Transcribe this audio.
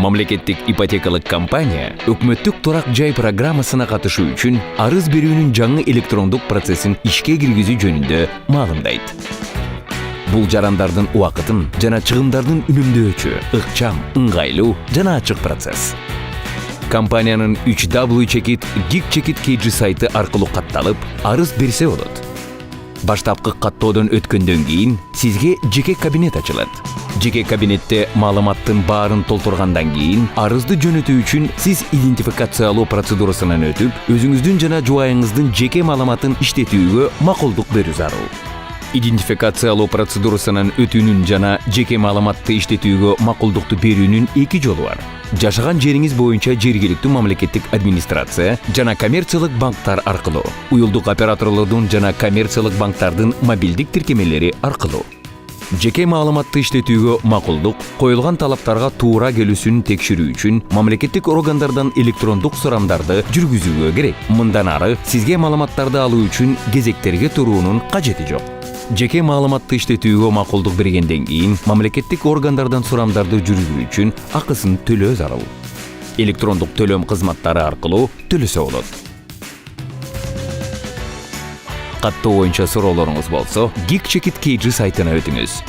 Мамлекеттик ипотекалык компания өкмөттүк турак жай программасына катышуу үчүн арыз берүүнүн жаңы электрондук процессин ишке киргизүү жөнүндө маалымдайт. Бул жарандардын убакытын жана чыгымдардын үнөмдөөчү, ыкчам, ыңгайлуу жана ачык процесс. Компаниянын 3w-gig-kg сайты аркылуу катталып, арыз берсе болот. Баштапкы каттоодон өткөндөн кийин сизге жеке кабинет ачылат. Жеке кабинетте маалыматтын баарын толтургандан кийин арызды жөнөтүү үчүн сиз идентификациялоо процедурасынан өтүп, өзүңүздүн жана жубайыңыздын жеке маалыматын иштетүүгө макулдук берүү зарыл. Идентификациялоо процедурасынан өтүүнүн жана жеке маалыматты иштетүүгө макулдукту берүүнүн эки жолу бар. Жашаган жериңиз боюнча жергиликтүү мамлекеттик администрация жана коммерциялык банктар аркылуу, уюлдук операторлордун жана коммерциялык банктардын мобилдик тиркемелери аркылуу. Жеке маалыматты иштетүүгө макулдук коюлган талаптарга туура келүүсүн текшерүү үчүн мамлекеттик органдардан электрондук сурамдарды жүргүзүүгө керек. Мындан ары сизге маалыматтарды алуу үчүн кезектерге туруунун кажети жок. Жеке маалыматты иштетүүгө макулдук бергенден кийин мамлекеттик органдардан сурамдарды жүргүзүү үчүн акысын төлөө зарыл. Электрондук төлөм кызматтары аркылуу төлөсө болот. Каттоо боюнча суроолоруңуз болсо, gig-kg сайтына өтүңүз.